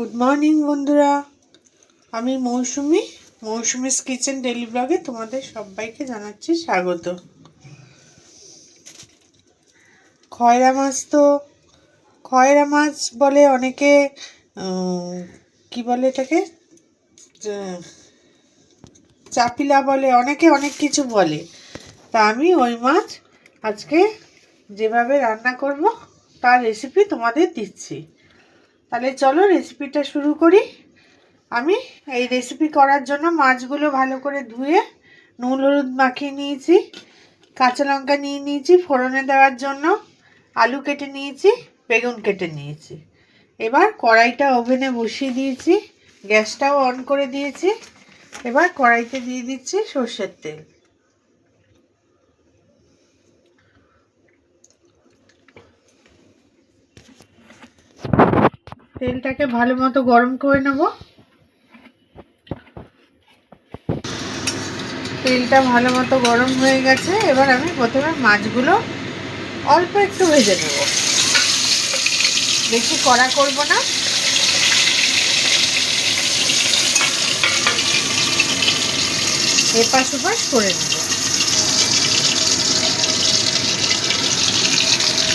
Good morning বন্ধুরা, আমি Mousumi's kitchen daily ব্লগে তোমাদের সবাইকে জানাচ্ছি স্বাগত। খয়রা মাছ বলে অনেকে, কি বলে এটাকে, চাপিলা বলে, অনেকে অনেক কিছু বলে। তা আমি ওই মাছ আজকে যেভাবে রান্না করব তার রেসিপি তোমাদের দিচ্ছি। তাহলে চলো রেসিপিটা শুরু করি। আমি এই রেসিপি করার জন্য মাছগুলো ভালো করে ধুয়ে নুন হলুদ মাখিয়ে নিয়েছি, কাঁচা লঙ্কা নিয়ে নিয়েছি ফোড়নে দেওয়ার জন্য, আলু কেটে নিয়েছি, বেগুন কেটে নিয়েছি। এবার কড়াইটা ওভেনে বসিয়ে দিয়েছি, গ্যাসটাও অন করে দিয়েছি। এবার কড়াইতে দিয়ে দিচ্ছি সর্ষের তেল। তেলটাকে ভালো মতো গরম করে নেব। তেলটা ভালো মতো গরম হয়ে গেছে। এবার আমি প্রথমে মাছগুলো অল্প একটু ভেজে নেব, বেশি কড়া করব না। এপাশ ওপাশ করে নেব।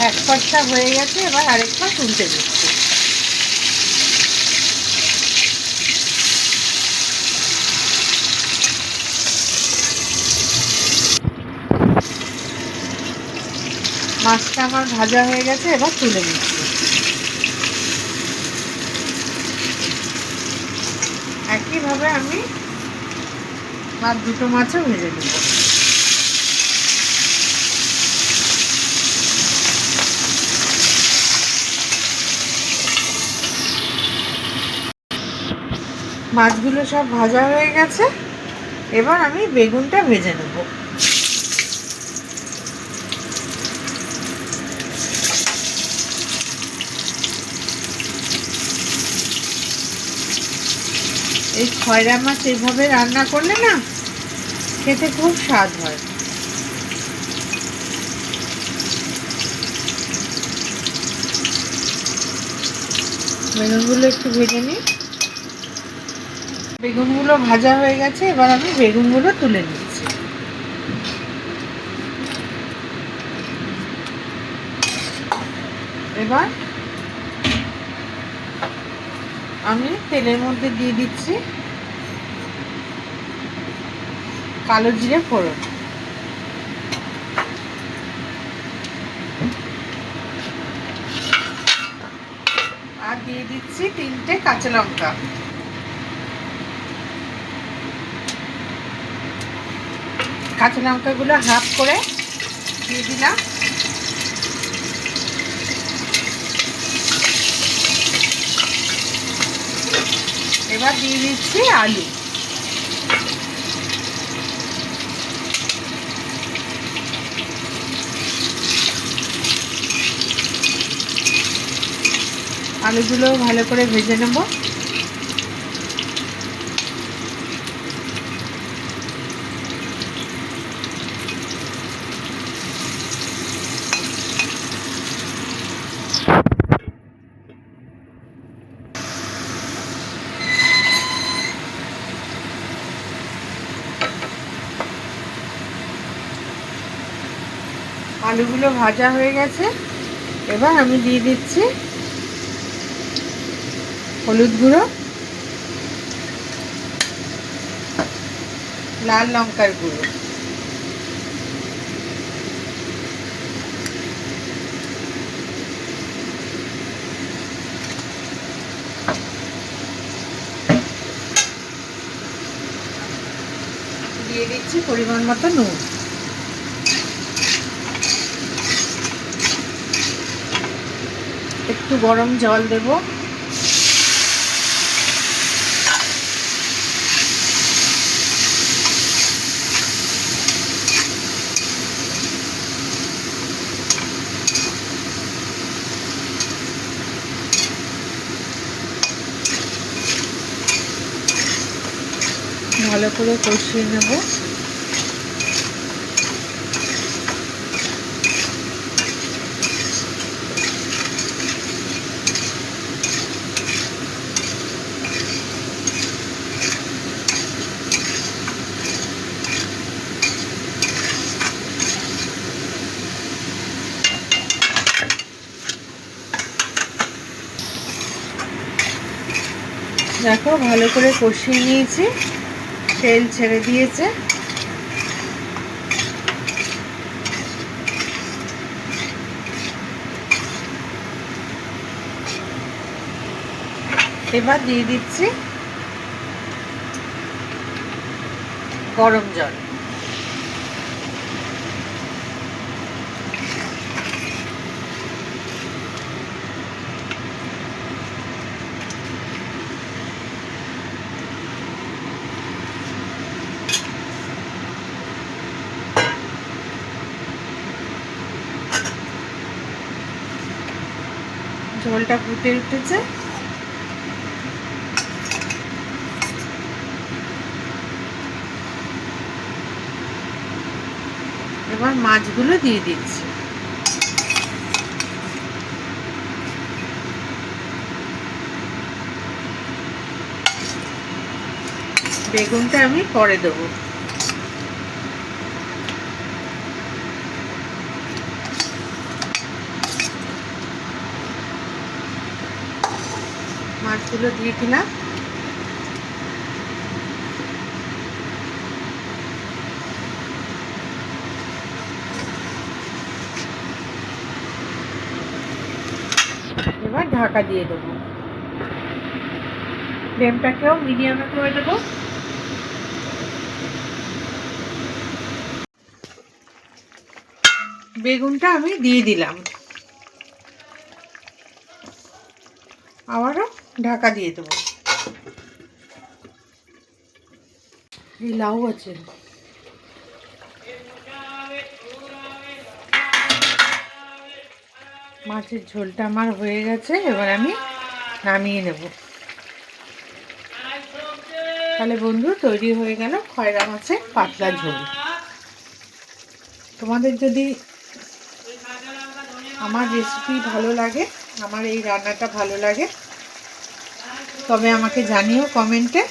এক পাশটা হয়ে গেছে, এবার আরেক পাশ উল্টে দিচ্ছি। মাছটা আমার ভাজা হয়ে গেছে, এবার তুলে দিচ্ছি। একইভাবে আমি আর দুটো মাছও ভেজে নেব। মাছগুলো সব ভাজা হয়ে গেছে, এবার আমি বেগুনটা ভেজে নেব। এই খয়রা মাছ এইভাবে রান্না করলে না খেতে খুব স্বাদ হয়। বেগুনগুলো একটু ভেজে নিই। বেগুনগুলো ভাজা হয়ে গেছে, এবার আমি বেগুনগুলো তুলে নিচ্ছি। এবার আমি তেলের মধ্যে দিয়ে দিচ্ছি কালো জিরে ফোড়ন, আর দিয়ে দিচ্ছি 3টে কাঁচা লঙ্কা। কাঁচা লঙ্কাগুলো হাফ করে দিয়ে দিলাম। এবার দিয়ে দিচ্ছি আলু। আলুগুলো ভালো করে ভেজে নেব। আলুগুলো ভাজা হয়ে গেছে, এবার আমি দিয়ে দিচ্ছি হলুদ গুঁড়ো, লাল লঙ্কার গুঁড়ো, দিয়ে দিচ্ছি পরিমাণ মতো নুন। একটু গরম জল দেব। ভালো করে কষিয়ে নেব। দেখো ভালো করে কষিয়ে নিয়েছি, তেল ছেড়ে দিয়েছে। এবার দিয়ে দিচ্ছি গরম জল। ঝোলটা ফুটে উঠেছে, এবার মাছগুলো দিয়ে দিচ্ছি। বেগুনটা আমি পরে দেবো। মাছগুলো দিয়ে দিলাম। এবার ঢাকা দিয়ে দেবো, ফ্লেমটাকেও মিডিয়ামে করে দেবো। বেগুনটা আমি দিয়ে দিলাম, আবারও ঢাকা দিয়ে দেবো। এই লাউ আছে। মাছের ঝোলটা আমার হয়ে গেছে, এবার আমি নামিয়ে নেব। তাহলে বন্ধু তৈরি হয়ে গেল খয়রা মাছের পাতলা ঝোল। তোমাদের যদি আমার রেসিপি ভালো লাগে, আমার এই রান্নাটা ভালো লাগে, তবে আমাকে জানিও কমেন্টে,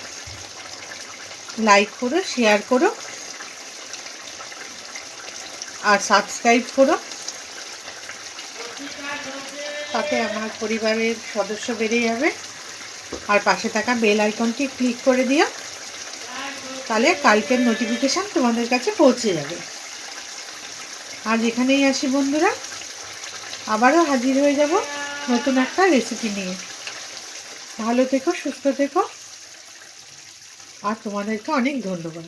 লাইক করো, শেয়ার করো আর সাবস্ক্রাইব করো। তাতে আমার পরিবারের সদস্য বেড়ে যাবে। আর পাশে থাকা বেল আইকনটি ক্লিক করে দিও, তাহলে কালকের নোটিফিকেশান তোমাদের কাছে পৌঁছে যাবে। আজ এখানেই আসি বন্ধুরা, আবারও হাজির হয়ে যাব নতুন একটা রেসিপি নিয়ে। ভালো থেকো, সুস্থ থেকো, আর তোমাদেরকে অনেক ধন্যবাদ।